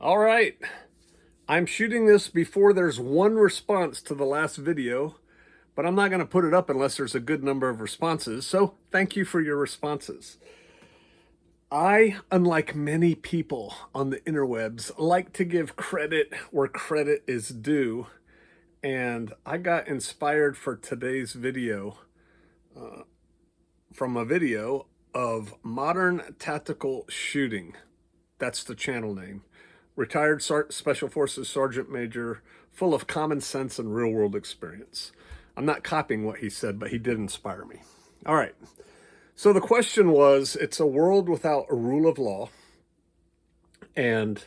All right, I'm shooting this before there's one response to the last video, but I'm not going to put it up unless there's a good number of responses, so thank you for your responses. I, unlike many people on the interwebs, like to give credit where credit is due, and I got inspired for today's video from a video of Modern Tactical Shooting. That's the channel name. Retired Special Forces Sergeant Major, full of common sense and real world experience. I'm not copying what he said, but he did inspire me. All right. So the question was, it's a world without a rule of law, and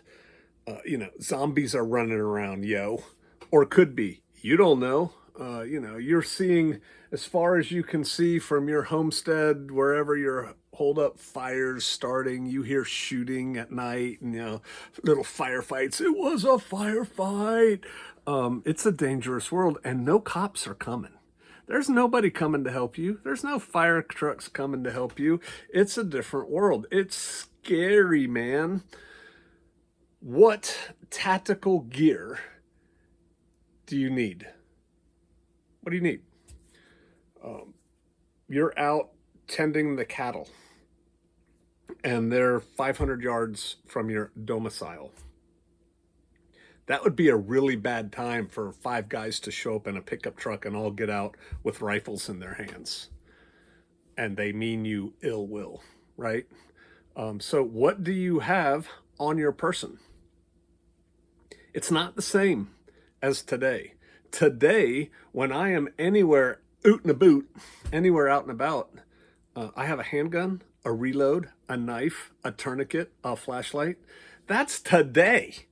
zombies are running around, yo, or could be. You don't know. You're seeing as far as you can see from your homestead, wherever your hold up fires starting, you hear shooting at night and, little firefights. It was a firefight. It's a dangerous world, and no cops are coming. There's nobody coming to help you. There's no fire trucks coming to help you. It's a different world. It's scary, man. What tactical gear do you need? What do you need? You're out tending the cattle, and they're 500 yards from your domicile. That would be a really bad time for 5 guys to show up in a pickup truck and all get out with rifles in their hands. And they mean you ill will, right? So what do you have on your person? It's not the same as today. Today, when I am anywhere oot and a boot, anywhere out and about, I have a handgun, a reload, a knife, a tourniquet, a flashlight. That's today,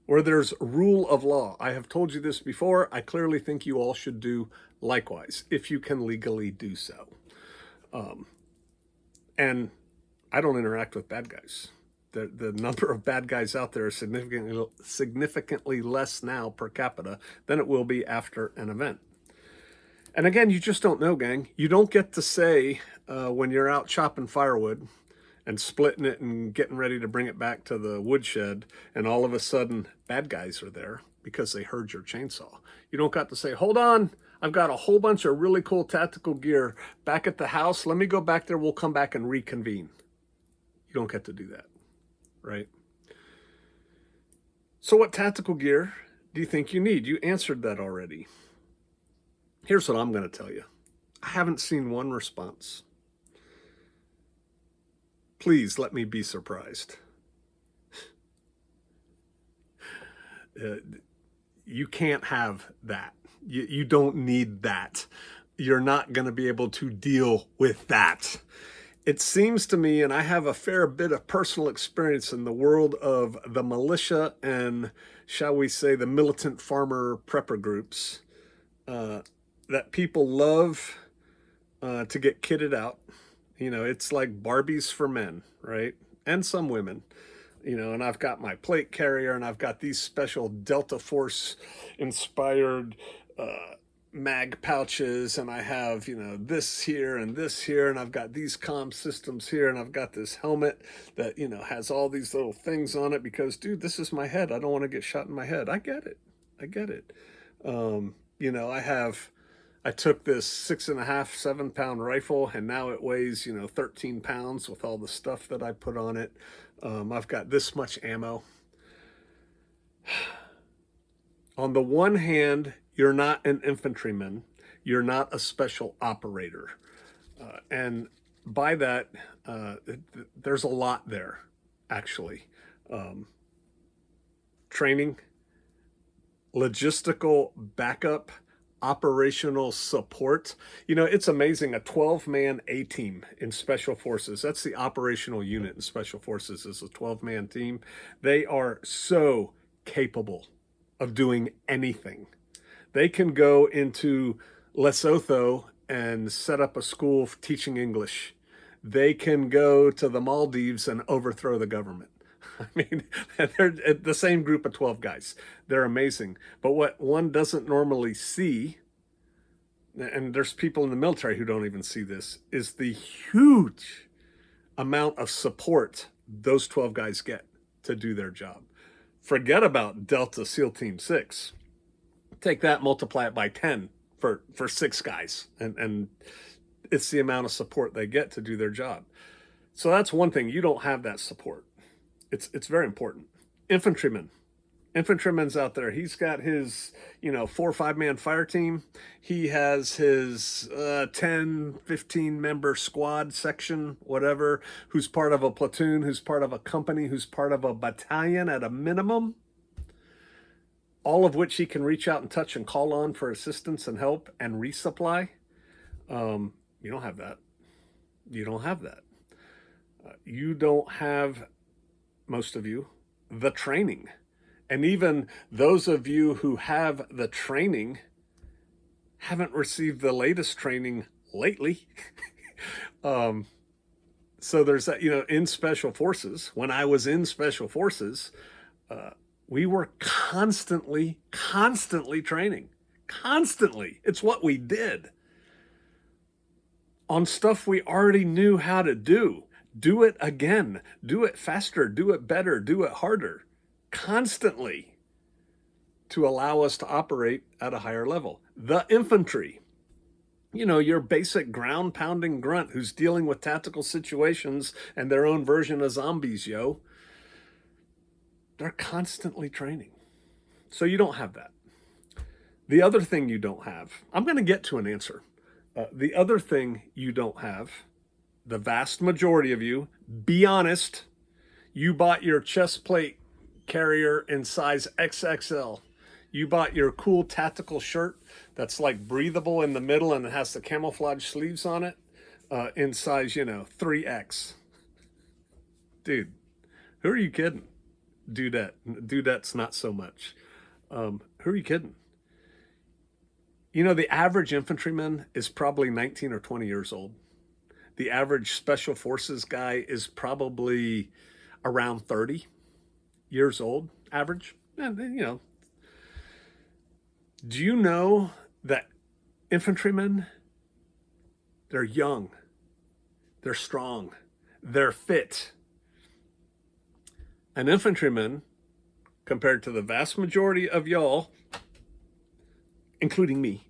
where there's rule of law. I have told you this before. I clearly think you all should do likewise, if you can legally do so. And I don't interact with bad guys. The number of bad guys out there is significantly less now per capita than it will be after an event. And again, you just don't know, gang. You don't get to say when you're out chopping firewood and splitting it and getting ready to bring it back to the woodshed, and all of a sudden bad guys are there because they heard your chainsaw. You don't got to say, hold on, I've got a whole bunch of really cool tactical gear back at the house. Let me go back there. We'll come back and reconvene. You don't get to do that, right? So what tactical gear do you think you need? You answered that already. Here's what I'm going to tell you. I haven't seen one response. Please let me be surprised. You can't have that. You don't need that. You're not going to be able to deal with that. It seems to me, and I have a fair bit of personal experience in the world of the militia and, shall we say, the militant farmer prepper groups, that people love to get kitted out. It's like Barbies for men, right? And some women. And I've got my plate carrier, and I've got these special Delta Force inspired mag pouches, and I have, this here and this here, and I've got these comm systems here, and I've got this helmet that, has all these little things on it because, dude, this is my head. I don't want to get shot in my head. I get it. I took this 6.5, 7 pound rifle, and now it weighs, 13 pounds with all the stuff that I put on it. I've got this much ammo. On the one hand, you're not an infantryman. You're not a special operator. And by that, there's a lot there, actually. Training, logistical backup, operational support. It's amazing. A 12-man A-team in Special Forces, that's the operational unit in Special Forces, is a 12-man team. They are so capable of doing anything. They can go into Lesotho and set up a school teaching English. They can go to the Maldives and overthrow the government. I mean, they're the same group of 12 guys. They're amazing. But what one doesn't normally see, and there's people in the military who don't even see this, is the huge amount of support those 12 guys get to do their job. Forget about Delta SEAL Team 6. Take that, multiply it by 10 for 6 guys. And it's the amount of support they get to do their job. So that's one thing. You don't have that support. It's very important. Infantryman's out there. He's got his, 4 or 5 man fire team. He has his 10, 15 member squad section, whatever, who's part of a platoon, who's part of a company, who's part of a battalion at a minimum, all of which he can reach out and touch and call on for assistance and help and resupply. You don't have that. You don't have that. You don't have, most of you, the training. And even those of you who have the training haven't received the latest training lately. So there's that, in Special Forces, when I was in Special Forces, we were constantly training. Constantly. It's what we did. On stuff we already knew how to do. Do it again. Do it faster. Do it better. Do it harder. Constantly, to allow us to operate at a higher level. The infantry, your basic ground pounding grunt who's dealing with tactical situations and their own version of zombies, they're constantly training. So you don't have that. The other thing you don't have, I'm going to get to an answer. The other thing you don't have, the vast majority of you, be honest, you bought your chest plate carrier in size XXL. You bought your cool tactical shirt that's like breathable in the middle and it has the camouflage sleeves on it in size, 3X. Dude, who are you kidding? Dudettes, not so much. Who are you kidding? The average infantryman is probably 19 or 20 years old. The average Special Forces guy is probably around 30 years old, average. And, do you know that infantrymen, they're young, they're strong, they're fit. An infantryman, compared to the vast majority of y'all, including me,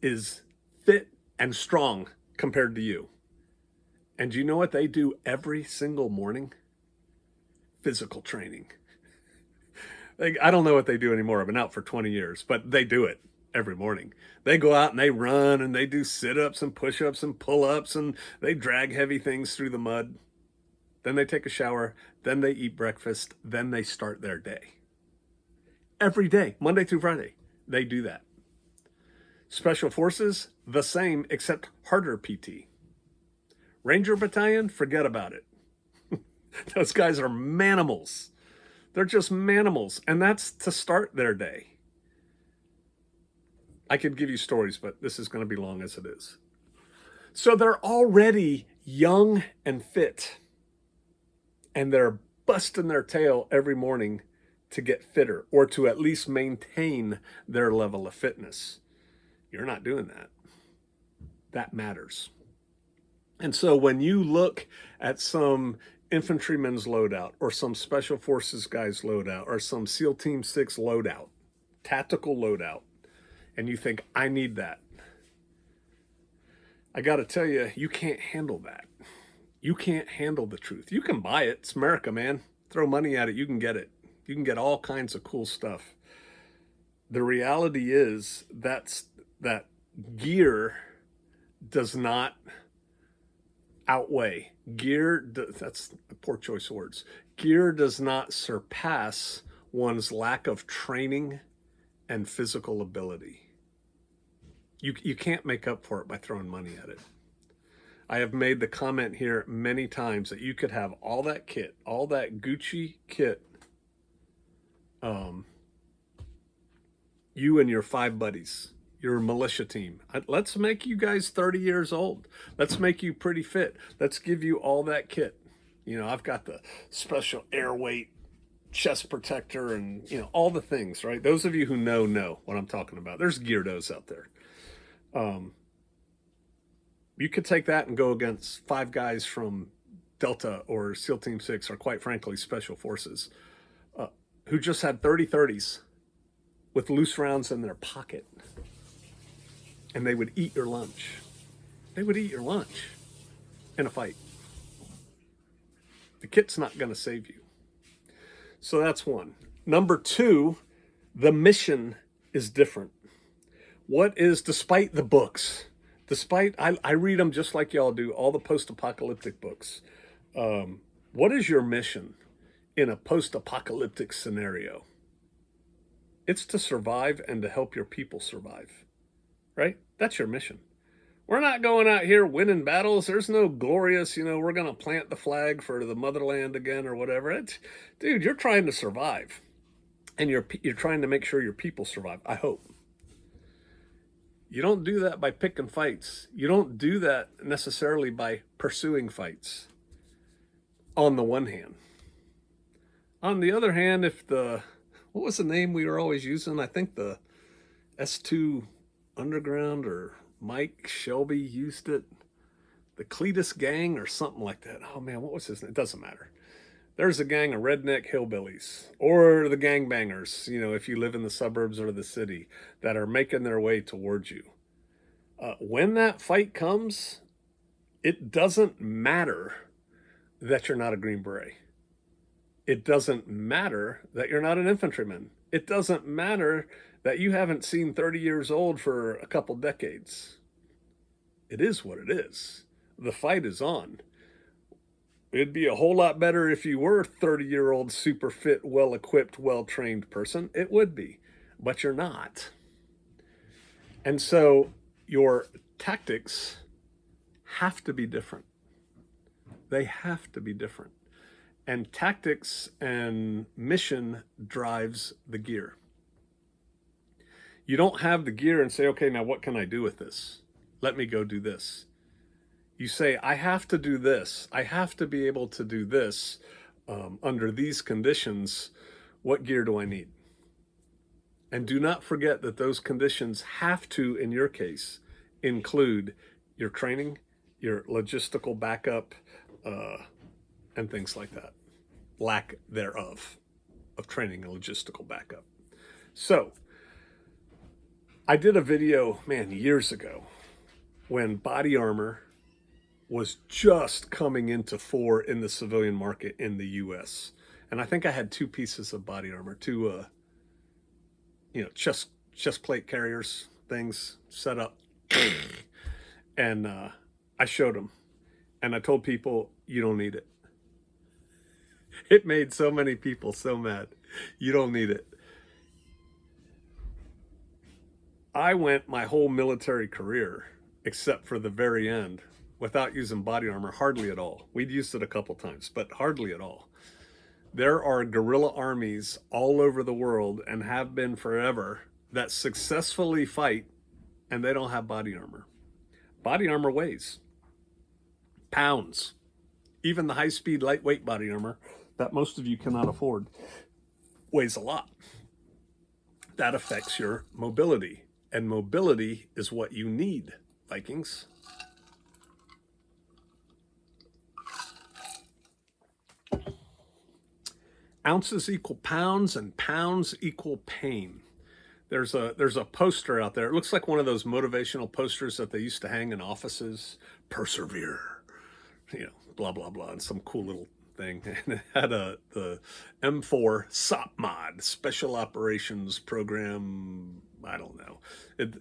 is fit and strong compared to you. And do you know what they do every single morning? Physical training. I don't know what they do anymore. I've been out for 20 years, but they do it every morning. They go out and they run and they do sit-ups and push-ups and pull-ups and they drag heavy things through the mud. Then they take a shower. Then they eat breakfast. Then they start their day. Every day, Monday through Friday, they do that. Special Forces, the same, except harder PT. Ranger Battalion, forget about it. Those guys are manimals. They're just manimals. And that's to start their day. I could give you stories, but this is going to be long as it is. So they're already young and fit. And they're busting their tail every morning to get fitter or to at least maintain their level of fitness. You're not doing that. That matters. And so when you look at some infantryman's loadout or some Special Forces guy's loadout or some SEAL Team 6 loadout, tactical loadout, and you think, I need that, I got to tell you, you can't handle that. You can't handle the truth. You can buy it. It's America, man. Throw money at it. You can get it. You can get all kinds of cool stuff. The reality is that gear does not outweigh. That's a poor choice of words. Gear does not surpass one's lack of training and physical ability. You can't make up for it by throwing money at it. I have made the comment here many times that you could have all that kit, all that Gucci kit, you and your 5 buddies, your militia team. Let's make you guys 30 years old. Let's make you pretty fit. Let's give you all that kit. I've got the special airweight chest protector and, all the things, right? Those of you who know what I'm talking about. There's Geardos out there. You could take that and go against 5 guys from Delta or SEAL Team 6 or, quite frankly, Special Forces. who just had 30-30s with loose rounds in their pocket, and they would eat your lunch. They would eat your lunch in a fight. The kit's not going to save you. So that's one. Number two, the mission is different. What is, despite the books, I read them just like y'all do, all the post-apocalyptic books. What is your mission in a post-apocalyptic scenario? It's to survive and to help your people survive, right? That's your mission. We're not going out here winning battles. There's no glorious, we're going to plant the flag for the motherland again or whatever. Dude, you're trying to survive, and you're trying to make sure your people survive, I hope. You don't do that by picking fights. You don't do that necessarily by pursuing fights, on the one hand. On the other hand, what was the name we were always using? I think the S2 Underground, or Mike Shelby used it. The Cletus Gang or something like that. Oh man, what was his name? It doesn't matter. There's a gang of redneck hillbillies, or the gangbangers, if you live in the suburbs or the city, that are making their way towards you. When that fight comes, it doesn't matter that you're not a Green Beret. It doesn't matter that you're not an infantryman. It doesn't matter that you haven't seen 30 years old for a couple decades. It is what it is. The fight is on. It'd be a whole lot better if you were a 30-year-old, super fit, well-equipped, well-trained person. It would be, but you're not. And so your tactics have to be different. They have to be different. And tactics and mission drives the gear. You don't have the gear and say, okay, now what can I do with this? Let me go do this. You say, I have to do this. I have to be able to do this under these conditions. What gear do I need? And do not forget that those conditions have to, in your case, include your training, your logistical backup, and things like that. Lack thereof of training and logistical backup. So, I did a video, years ago, when body armor was just coming into fore in the civilian market in the US. And I think I had two pieces of body armor, two, chest plate carriers things set up. And I showed them. And I told people, you don't need it. It made so many people so mad. You don't need it. I went my whole military career, except for the very end, without using body armor, hardly at all. We'd used it a couple times, but hardly at all. There are guerrilla armies all over the world, and have been forever, that successfully fight, and they don't have body armor. Body armor weighs pounds. Even the high-speed, lightweight body armor that most of you cannot afford weighs a lot. That affects your mobility, and mobility is what you need, Vikings. Ounces equal pounds, and pounds equal pain. There's a poster out there. It looks like one of those motivational posters that they used to hang in offices. Persevere, blah blah blah, and some cool little thing. And it had the M4 SOP mod, Special Operations Program. I don't know.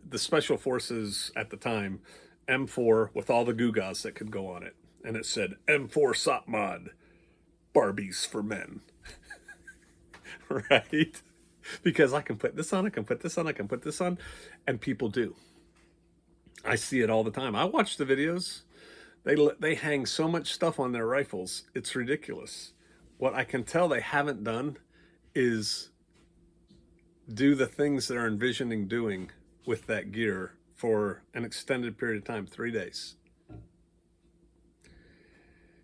The Special Forces at the time, M4 with all the Gugas that could go on it, and it said M4 SOP mod, Barbies for men. Right? Because I can put this on, I can put this on, I can put this on, and people do. I see it all the time. I watch the videos. They hang so much stuff on their rifles. It's ridiculous. What I can tell they haven't done is do the things they're envisioning doing with that gear for an extended period of time, 3 days.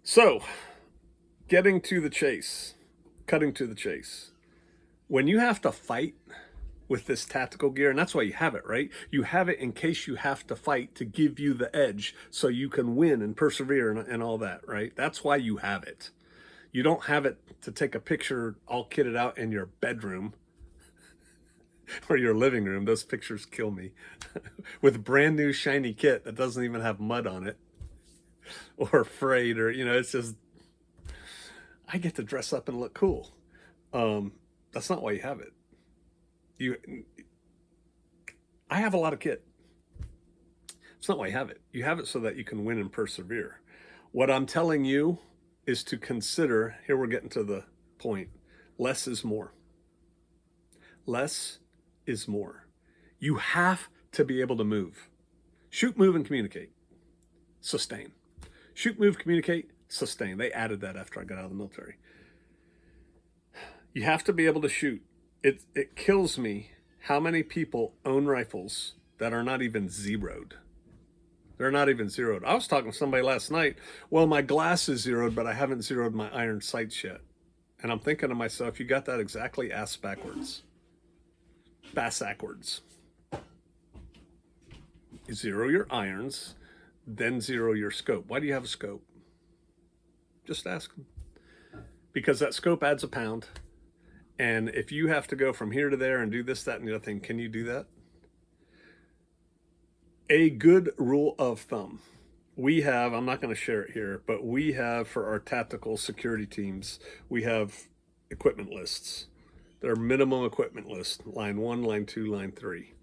So, cutting to the chase. When you have to fight with this tactical gear, and that's why you have it, right? You have it in case you have to fight, to give you the edge so you can win and persevere and all that, right? That's why you have it. You don't have it to take a picture all kitted out in your bedroom or your living room. Those pictures kill me. With brand new shiny kit that doesn't even have mud on it or frayed, or, it's just, I get to dress up and look cool. That's not why you have it. I have a lot of kit. It's not why you have it. You have it so that you can win and persevere. What I'm telling you is to consider, here we're getting to the point, less is more. Less is more. You have to be able to move. Shoot, move, and communicate. Sustain. Shoot, move, communicate, sustain. They added that after I got out of the military. You have to be able to shoot. It kills me how many people own rifles that are not even zeroed. They're not even zeroed. I was talking to somebody last night. Well, my glass is zeroed, but I haven't zeroed my iron sights yet. And I'm thinking to myself, you got that exactly ass backwards. Backwards. You zero your irons, then zero your scope. Why do you have a scope? Just ask them. Because that scope adds a pound. And if you have to go from here to there and do this, that, and the other thing, can you do that? A good rule of thumb. We have, I'm not going to share it here, but we have for our tactical security teams, we have equipment lists. They're minimum equipment lists, line 1, line 2, line 3.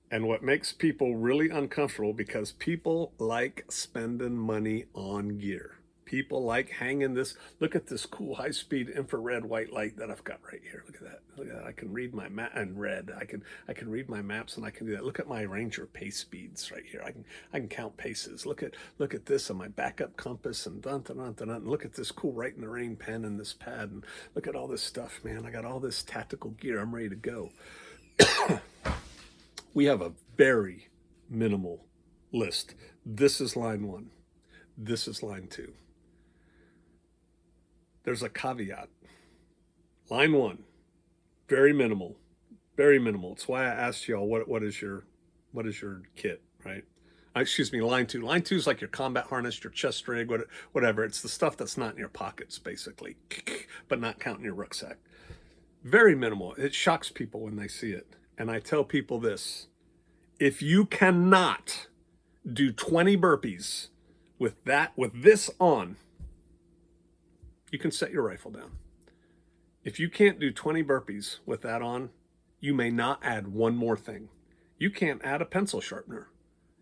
And what makes people really uncomfortable, because people like spending money on gear. People like hanging this. Look at this cool high-speed infrared white light that I've got right here. Look at that. Look at that. I can read my map and red. I can read my maps, and I can do that. Look at my Ranger pace speeds right here. I can count paces. Look at this on my backup compass, and dun dun dun dun. And look at this cool Right in the Rain pen and this pad, and look at all this stuff, man. I got all this tactical gear. I'm ready to go. We have a very minimal list. This is line 1. This is line 2. There's a caveat. Line 1, very minimal, very minimal. It's why I asked y'all what is your kit, right? Excuse me, line 2. Line 2 is like your combat harness, your chest rig, whatever. It's the stuff that's not in your pockets, basically, but not counting your rucksack. Very minimal. It shocks people when they see it. And I tell people this: if you cannot do 20 burpees with this on, you can set your rifle down. If you can't do 20 burpees with that on, you may not add one more thing. You can't add a pencil sharpener.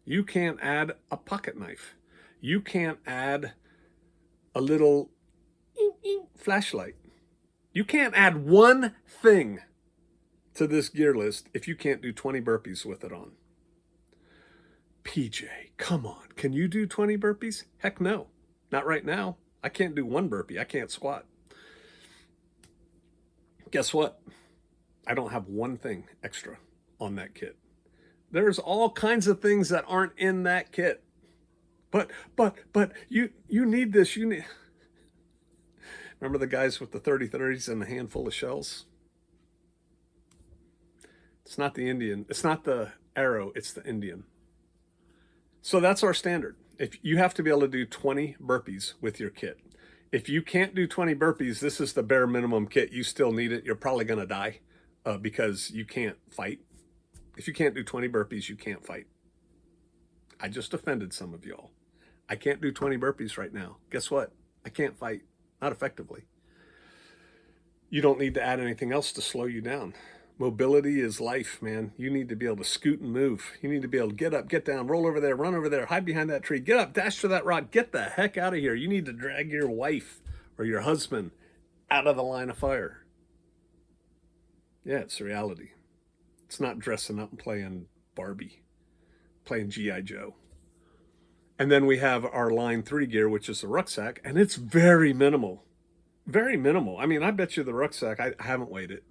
You can't add a pocket knife. You can't add a little flashlight. You can't add one thing to this gear list if you can't do 20 burpees with it on. PJ, come on. Can you do 20 burpees? Heck no. Not right now. I can't do one burpee. I can't squat. Guess what? I don't have one thing extra on that kit. There's all kinds of things that aren't in that kit. But you need this. You need. Remember the guys with the 30-30s and a handful of shells? It's not the Indian. It's not the arrow. It's the Indian. So that's our standard. If you have to be able to do 20 burpees with your kit. If you can't do 20 burpees, this is the bare minimum kit. You still need it. You're probably going to die because you can't fight. If you can't do 20 burpees, you can't fight. I just offended some of y'all. I can't do 20 burpees right now. Guess what? I can't fight. Not effectively. You don't need to add anything else to slow you down. Mobility is life, man. You need to be able to scoot and move. You need to be able to get up, get down, roll over there, run over there, hide behind that tree, get up, dash to that rock, get the heck out of here. You need to drag your wife or your husband out of the line of fire. Yeah, it's reality. It's not dressing up and playing Barbie, playing G.I. Joe. And then we have our line 3 gear, which is the rucksack, and it's very minimal. Very minimal. I mean, I bet you the rucksack, I haven't weighed it.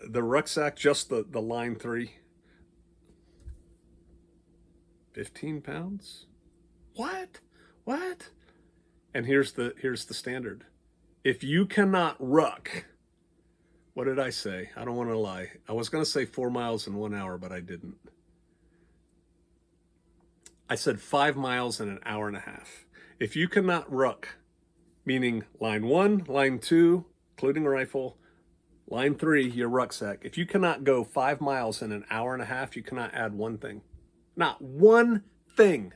The rucksack, just the line 3, 15 pounds? What? And here's the standard. If you cannot ruck, what did I say? I don't want to lie. I was going to say 4 miles in 1 hour, but I didn't. I said 5 miles in an hour and a half. If you cannot ruck meaning line 1, line 2, including a rifle, line 3, your rucksack. If you cannot go 5 miles in an hour and a half, you cannot add one thing. Not one thing.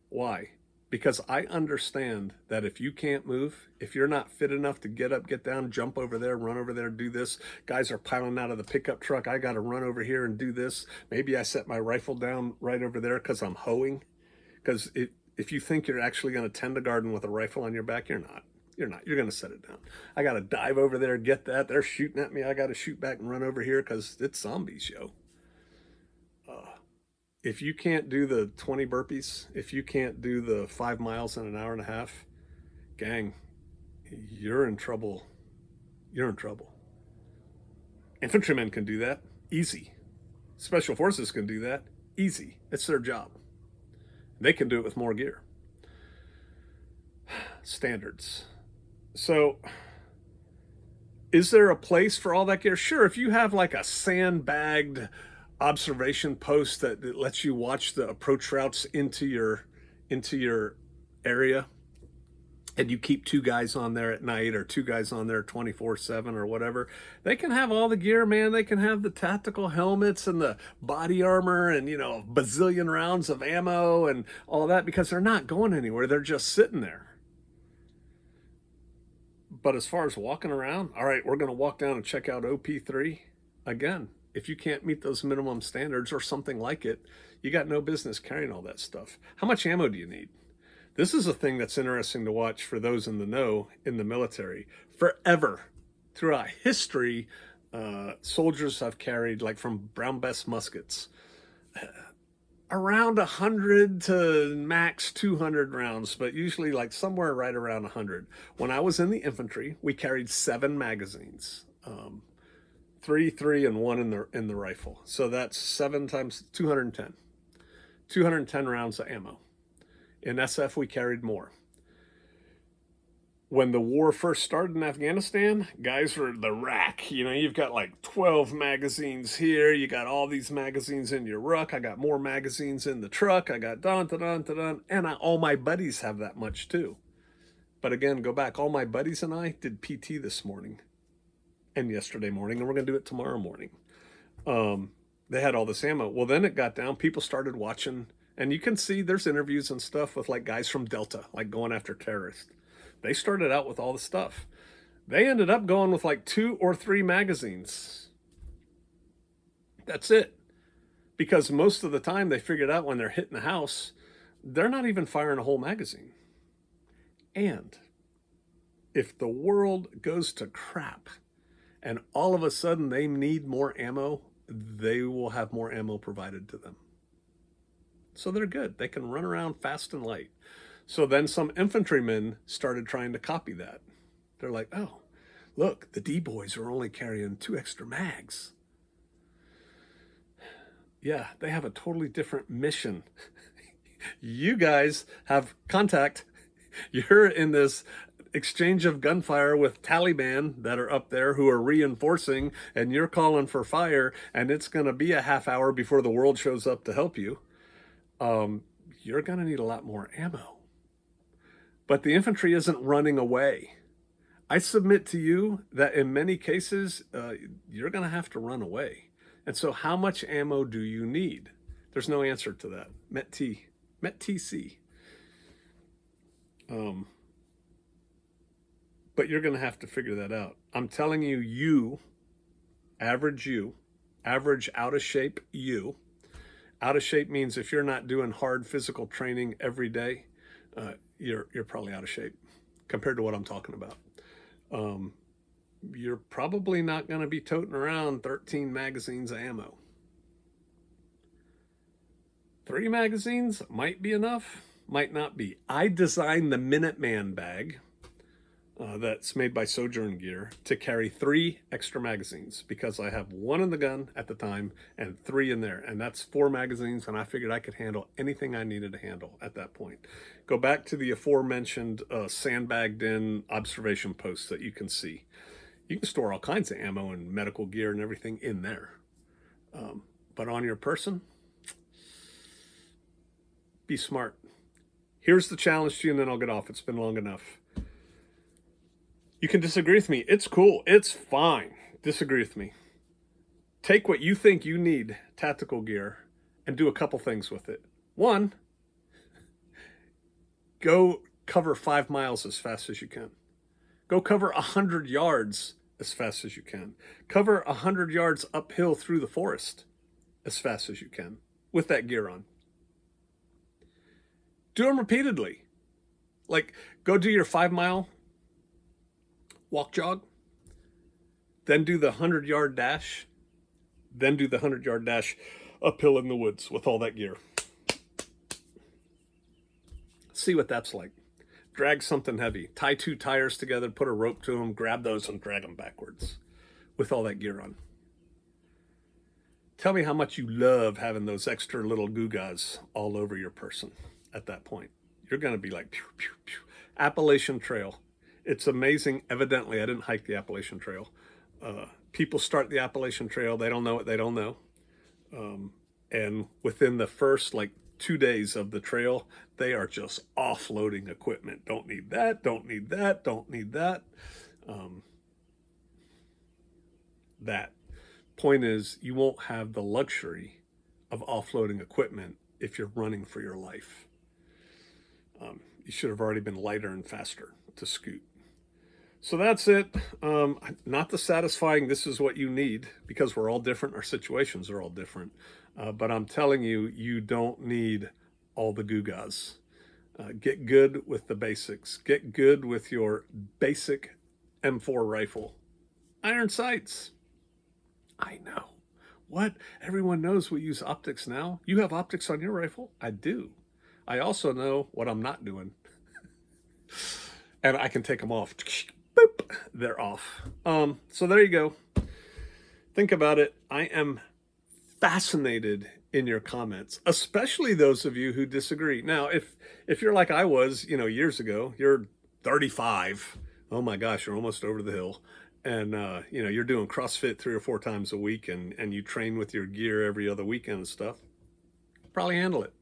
Why? Because I understand that if you can't move, if you're not fit enough to get up, get down, jump over there, run over there, do this. Guys are piling out of the pickup truck. I got to run over here and do this. Maybe I set my rifle down right over there because I'm hoeing. Because if you think you're actually going to tend a garden with a rifle on your back, you're not. You're not. You're going to set it down. I got to dive over there, get that. They're shooting at me. I got to shoot back and run over here because it's zombies, yo. If you can't do the 20 burpees, if you can't do the 5 miles in an hour and a half, gang, you're in trouble. You're in trouble. Infantrymen can do that. Easy. Special forces can do that. Easy. It's their job. They can do it with more gear. Standards. So, is there a place for all that gear? Sure, if you have like a sandbagged observation post that lets you watch the approach routes into your area, and you keep 2 guys on there at night or 2 guys on there 24/7 or whatever, they can have all the gear, man. They can have the tactical helmets and the body armor and, you know, a bazillion rounds of ammo and all that, because they're not going anywhere. They're just sitting there. But as far as walking around, all right, we're going to walk down and check out OP3. Again, if you can't meet those minimum standards or something like it, you got no business carrying all that stuff. How much ammo do you need? This is a thing that's interesting to watch for those in the know in the military. Forever, throughout history, soldiers have carried, like from Brown Bess muskets, around 100 to max 200 rounds, but usually like somewhere right around 100. When I was in the infantry, we carried 7 magazines. 3, and 1 in the rifle. So that's 7 times 210. 210 rounds of ammo. In SF, we carried more. When the war first started in Afghanistan, guys were the rack. You know, you've got like 12 magazines here. You got all these magazines in your ruck. I got more magazines in the truck. I got dun, dun, dun, dun, dun. And all my buddies have that much too. But again, go back. All my buddies and I did PT this morning and yesterday morning, and we're going to do it tomorrow morning. They had all this ammo. Well, then it got down. People started watching, and you can see there's interviews and stuff with like guys from Delta, like going after terrorists. They started out with all the stuff. They ended up going with like 2 or 3 magazines. That's it. Because most of the time they figured out when they're hitting the house, they're not even firing a whole magazine. And if the world goes to crap, and all of a sudden they need more ammo, they will have more ammo provided to them. So they're good. They can run around fast and light. So then some infantrymen started trying to copy that. They're like, oh, look, the D-boys are only carrying 2 extra mags. Yeah, they have a totally different mission. You guys have contact. You're in this exchange of gunfire with Taliban that are up there who are reinforcing, and you're calling for fire, and it's going to be a half hour before the world shows up to help you. You're going to need a lot more ammo. But the infantry isn't running away. I submit to you that in many cases, you're going to have to run away. And so how much ammo do you need? There's no answer to that. MET-TC. But you're going to have to figure that out. I'm telling you, average out of shape you. Out of shape means if you're not doing hard physical training every day, you're probably out of shape compared to what I'm talking about. You're probably not going to be toting around 13 magazines of ammo. 3 magazines might be enough, might not be. I designed the Minuteman bag that's made by Sojourn Gear to carry 3 extra magazines because I have 1 in the gun at the time and 3 in there, and that's 4 magazines, and I figured I could handle anything I needed to handle at that point. Go back to the aforementioned sandbagged in observation posts that you can see. You can store all kinds of ammo and medical gear and everything in there. But on your person, be smart. Here's the challenge to you, and then I'll get off. It's been long enough. You can disagree with me. It's cool. It's fine. Disagree with me. Take what you think you need, tactical gear, and do a couple things with it. One, go cover 5 miles as fast as you can. Go cover 100 yards as fast as you can. Cover 100 yards uphill through the forest as fast as you can with that gear on. Do them repeatedly. Like, go do your 5-mile walk jog, then do the 100-yard dash, then do the 100-yard dash uphill in the woods with all that gear. See what that's like. Drag something heavy. Tie 2 tires together, put a rope to them, grab those and drag them backwards with all that gear on. Tell me how much you love having those extra little gewgaws all over your person at that point. You're going to be like, pew, pew, pew. Appalachian Trail. It's amazing. Evidently, I didn't hike the Appalachian Trail. People start the Appalachian Trail. They don't know what they don't know. And within the first 2 days of the trail, they are just offloading equipment. Don't need that, don't need that, don't need that. That point is, you won't have the luxury of offloading equipment if you're running for your life. You should have already been lighter and faster to scoot. So that's it. Not the satisfying, this is what you need, because we're all different. Our situations are all different. But I'm telling you, you don't need all the gewgaws. Get good with the basics. Get good with your basic M4 rifle. Iron sights. I know. What? Everyone knows we use optics now. You have optics on your rifle? I do. I also know what I'm not doing. And I can take them off. Boop, they're off. So there you go. Think about it. I am fascinated in your comments, especially those of you who disagree. Now, if you're like I was, years ago, you're 35. Oh my gosh, you're almost over the hill. And, you're doing CrossFit 3 or 4 times a week and you train with your gear every other weekend and stuff. Probably handle it.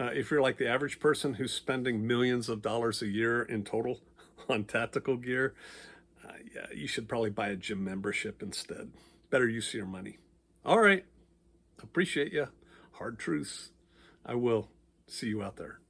If you're like the average person who's spending millions of dollars a year in total on tactical gear, yeah, you should probably buy a gym membership instead. Better use of your money. All right. Appreciate you. Hard truths. I will. See you out there.